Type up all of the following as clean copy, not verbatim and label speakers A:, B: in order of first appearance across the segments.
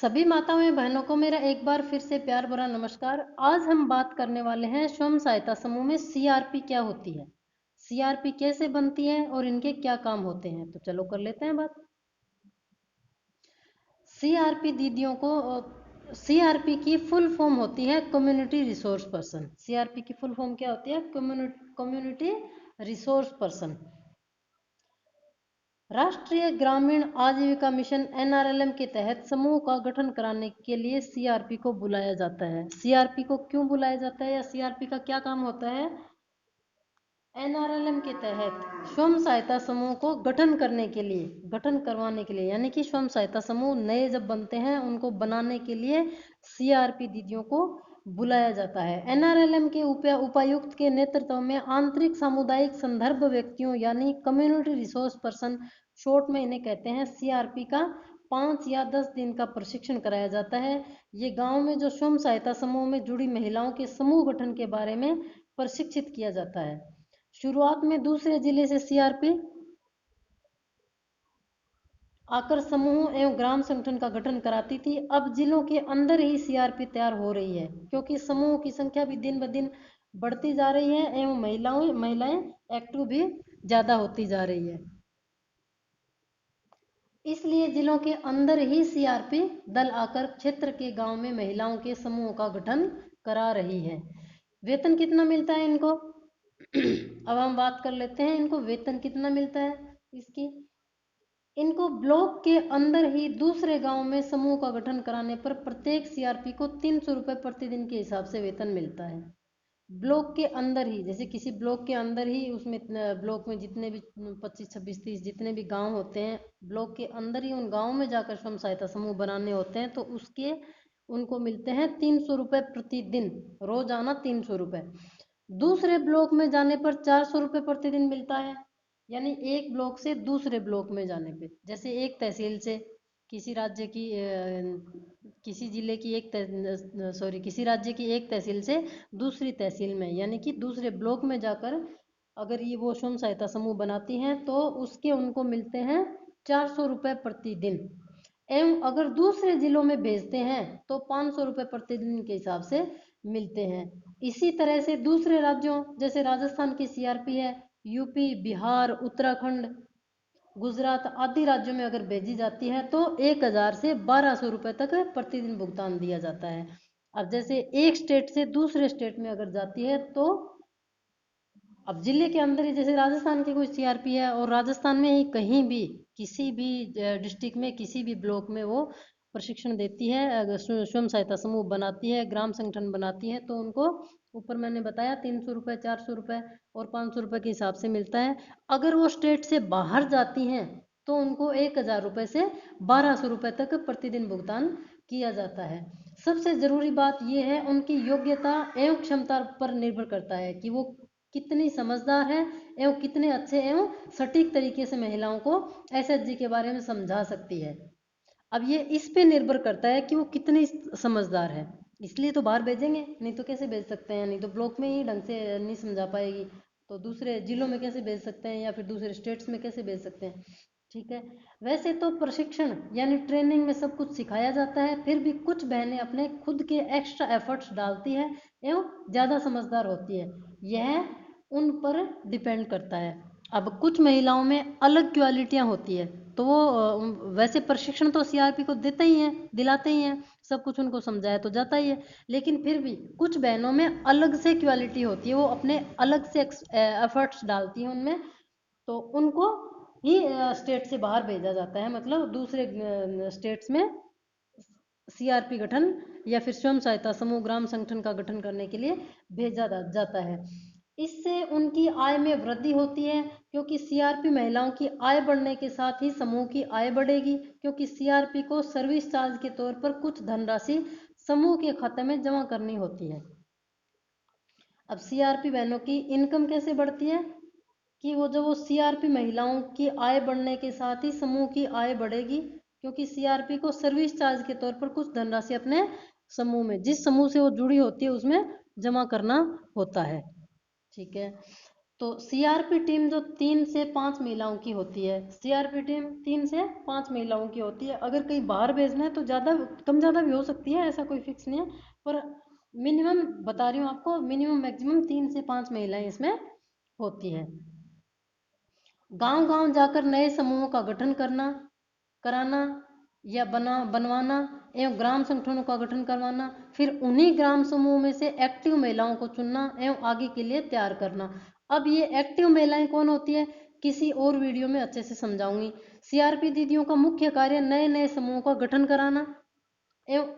A: सभी माताओं एवं बहनों को मेरा एक बार फिर से प्यार भरा नमस्कार। आज हम बात करने वाले हैं स्वयं सहायता समूह में सीआरपी क्या होती है, सीआरपी कैसे बनती है और इनके क्या काम होते हैं। तो चलो कर लेते हैं बात। सीआरपी दीदियों को सीआरपी की फुल फॉर्म होती है कम्युनिटी रिसोर्स पर्सन। सीआरपी की फुल फॉर्म क्या होती है? Community resource person. राष्ट्रीय ग्रामीण आजीविका मिशन एनआरएलएम के तहत समूह का गठन कराने के लिए सीआरपी को बुलाया जाता है। सीआरपी को क्यों बुलाया जाता है या सीआरपी का क्या काम होता है? एनआरएलएम के तहत स्वयं सहायता समूह को गठन करने के लिए, गठन करवाने के लिए, यानी कि स्वयं सहायता समूह नए जब बनते हैं उनको बनाने के लिए सीआरपी दीदियों को बुलाया जाता है। एनआरएलएम के उपायुक्त के नेतृत्व में आंतरिक सामुदायिक संदर्भ व्यक्तियों यानी कम्युनिटी रिसोर्स पर्सन, शॉर्ट में इन्हें कहते हैं सीआरपी का 5 या 10 दिन का प्रशिक्षण कराया जाता है। ये गांव में जो स्वयं सहायता समूह में जुड़ी महिलाओं के समूह गठन के बारे में प्रशिक्षित किया जाता है। शुरुआत में दूसरे जिले से सीआरपी आकर समूह एवं ग्राम संगठन का गठन कराती थी। अब जिलों के अंदर ही सीआरपी तैयार हो रही है, क्योंकि समूह की संख्या भी दिन ब दिन बढ़ती जा रही है एवं महिलाएं एक्टिव भी ज्यादा होती जा रही है। इसलिए जिलों के अंदर ही सीआरपी दल आकर क्षेत्र के गांव में महिलाओं के समूह का गठन करा रही है। वेतन कितना मिलता है इनको? अब हम बात कर लेते हैं इनको वेतन कितना मिलता है इसकी। इनको ब्लॉक के अंदर ही दूसरे गांव में समूह का गठन कराने पर प्रत्येक सीआरपी को 300 रुपये प्रतिदिन के हिसाब से वेतन मिलता है। ब्लॉक के अंदर ही, जैसे किसी ब्लॉक के अंदर ही, उसमें ब्लॉक में जितने भी 25 26 30 जितने भी गांव होते हैं, ब्लॉक के अंदर ही उन गांव में जाकर स्वयं सहायता समूह बनाने होते हैं, तो उसके उनको मिलते हैं 300 रुपये प्रतिदिन, रोजाना 300 रुपये। दूसरे ब्लॉक में जाने पर 400 रुपये प्रतिदिन मिलता है, यानी एक ब्लॉक से दूसरे ब्लॉक में जाने पे। जैसे एक तहसील से किसी राज्य की किसी जिले की किसी राज्य की एक तहसील से दूसरी तहसील में, यानी कि दूसरे ब्लॉक में जाकर अगर ये वो स्वयं सहायता समूह बनाती हैं तो उसके उनको मिलते हैं 400 रुपये प्रतिदिन। एवं अगर दूसरे जिलों में भेजते हैं तो 500 रुपये प्रतिदिन के हिसाब से मिलते हैं। इसी तरह से दूसरे राज्यों, जैसे राजस्थान की सीआरपी है, यूपी, बिहार, उत्तराखंड, गुजरात आदि राज्यों में अगर भेजी जाती है तो 1000 से 1200 रुपये तक प्रतिदिन भुगतान दिया जाता है। अब जैसे एक स्टेट से दूसरे स्टेट में अगर जाती है तो अब जिले के अंदर ही, जैसे राजस्थान की कोई सीआरपी है और राजस्थान में ही कहीं भी किसी भी डिस्ट्रिक्ट में किसी भी ब्लॉक में वो प्रशिक्षण देती है, अगर स्वयं सहायता समूह बनाती है, ग्राम संगठन बनाती है, तो उनको ऊपर मैंने बताया 300 रुपये, 400 रुपये और 500 रुपये के हिसाब से मिलता है। अगर वो स्टेट से बाहर जाती हैं तो उनको 1000 रुपये से 1200 रुपये तक प्रतिदिन भुगतान किया जाता है। सबसे ज़रूरी बात यह है, उनकी योग्यता एवं क्षमता पर निर्भर करता है कि वो कितनी समझदार है एवं कितने अच्छे एवं सटीक तरीके से महिलाओं को एसएचजी के बारे में समझा सकती है। अब ये इस पे निर्भर करता है कि वो कितनी समझदार है, इसलिए तो बाहर भेजेंगे, नहीं तो कैसे भेज सकते हैं? नहीं तो ब्लॉक में ही ढंग से नहीं समझा पाएगी तो दूसरे जिलों में कैसे भेज सकते हैं या फिर दूसरे स्टेट्स में कैसे भेज सकते हैं? ठीक है। वैसे तो प्रशिक्षण यानी ट्रेनिंग में सब कुछ सिखाया जाता है, फिर भी कुछ बहनें अपने खुद के एक्स्ट्रा एफर्ट्स डालती है एवं ज़्यादा समझदार होती है, यह उन पर डिपेंड करता है। अब कुछ महिलाओं में अलग क्वालिटियाँ होती है तो वो वैसे प्रशिक्षण तो सीआरपी को देते ही हैं, दिलाते ही हैं, सब कुछ उनको समझाया तो जाता ही है, लेकिन फिर भी कुछ बहनों में अलग से क्वालिटी होती है, वो अपने अलग से एफर्ट्स डालती हैं उनमें, तो उनको ही स्टेट से बाहर भेजा जाता है, मतलब दूसरे स्टेट्स में सीआरपी गठन या फिर स्वयं सहायता समूह ग्राम संगठन का गठन करने के लिए भेजा जाता है। इससे उनकी आय में वृद्धि होती है, क्योंकि सीआरपी महिलाओं की आय बढ़ने के साथ ही समूह की आय बढ़ेगी, क्योंकि सीआरपी को सर्विस चार्ज के तौर पर कुछ धनराशि समूह के खाते में जमा करनी होती है। अब सीआरपी बहनों की इनकम कैसे बढ़ती है कि वो जब वो सीआरपी महिलाओं की आय बढ़ने के साथ ही समूह की आय बढ़ेगी, क्योंकि सीआरपी को सर्विस चार्ज के तौर पर कुछ धनराशि अपने समूह में, जिस समूह से वो जुड़ी होती है उसमें जमा करना होता है। ठीक है। तो सीआरपी टीम जो 3 से 5 महिलाओं की होती है, सीआरपी टीम 3 से 5 महिलाओं की होती है। अगर कहीं बाहर भेजना है तो ज़्यादा कम ज़्यादा भी हो सकती है, ऐसा कोई फिक्स नहीं है, पर मिनिमम बता रही हूँ आपको, मिनिमम मैक्सिमम 3 से 5 महिलाएं इसमें होती है। गांव गांव जाकर नए समूहों का गठन करना, कराना या बनवाना एवं ग्राम संगठनों का गठन करवाना, फिर उन्हीं ग्राम समूह में से एक्टिव महिलाओं को चुनना एवं आगे के लिए तैयार करना। अब ये एक्टिव महिलाएं कौन होती है, किसी और वीडियो में अच्छे से समझाऊंगी। सीआरपी दीदियों का मुख्य कार्य नए नए समूहों का गठन कराना एवं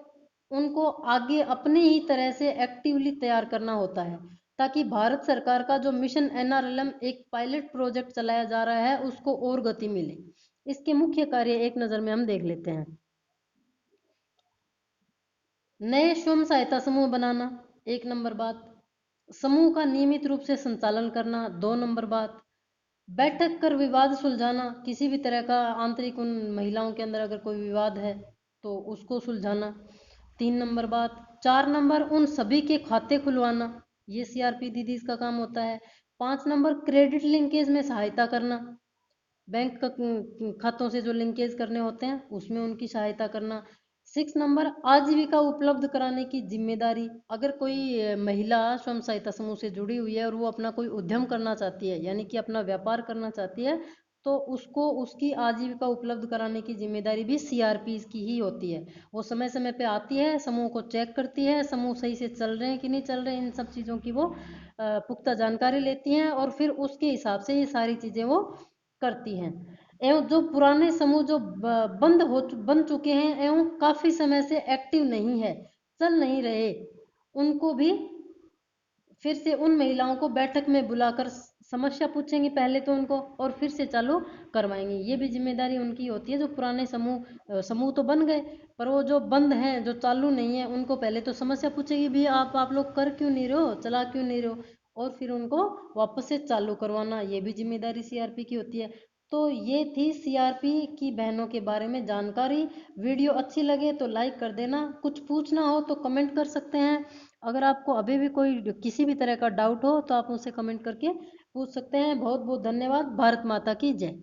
A: उनको आगे अपनी ही तरह से एक्टिवली तैयार करना होता है, ताकि भारत सरकार का जो मिशन एनआरएलएम एक पायलट प्रोजेक्ट चलाया जा रहा है उसको और गति मिले। इसके मुख्य कार्य एक नज़र में हम देख लेते हैं। नए स्वयं सहायता समूह बनाना, 1 नंबर बात। समूह का नियमित रूप से संचालन करना, 2 नंबर बात। बैठक कर विवाद सुलझाना, किसी भी तरह का आंतरिक उन महिलाओं के अंदर अगर कोई विवाद है तो उसको सुलझाना, 3 नंबर बात। 4 नंबर उन सभी के खाते खुलवाना, ये सीआरपी दीदी का काम होता है। 5 नंबर क्रेडिट लिंकेज में सहायता करना, बैंक खातों से जो लिंकेज करने होते हैं उसमें उनकी सहायता करना। 6 नंबर आजीविका उपलब्ध कराने की जिम्मेदारी, अगर कोई महिला स्वयं सहायता समूह से जुड़ी हुई है और वो अपना कोई उद्यम करना चाहती है, यानी कि अपना व्यापार करना चाहती है, तो उसको उसकी आजीविका उपलब्ध कराने की जिम्मेदारी भी सीआरपी की ही होती है। वो समय समय पे आती है, समूह को चेक करती है, समूह सही से चल रहे हैं कि नहीं चल रहे हैं, इन सब चीज़ों की वो पुख्ता जानकारी लेती हैं और फिर उसके हिसाब से ये सारी चीज़ें वो करती हैं। एवं जो पुराने समूह जो बन चुके हैं एवं काफी समय से एक्टिव नहीं है, चल नहीं रहे, उनको भी फिर से उन महिलाओं को बैठक में बुलाकर समस्या पूछेंगी पहले तो उनको, और फिर से चालू करवाएंगी। ये भी जिम्मेदारी उनकी होती है। जो पुराने समूह तो बन गए, पर वो जो बंद हैं, जो चालू नहीं है, उनको पहले तो समस्या पूछेगी भी, आप लोग कर क्यों नहीं रहे हो, चला क्यों नहीं रहे हो, और फिर उनको वापस से चालू करवाना, ये भी जिम्मेदारी सीआरपी की होती है। तो ये थी सीआरपी की बहनों के बारे में जानकारी। वीडियो अच्छी लगे तो लाइक कर देना, कुछ पूछना हो तो कमेंट कर सकते हैं। अगर आपको अभी भी कोई किसी भी तरह का डाउट हो तो आप मुझसे कमेंट करके पूछ सकते हैं। बहुत बहुत धन्यवाद। भारत माता की जय।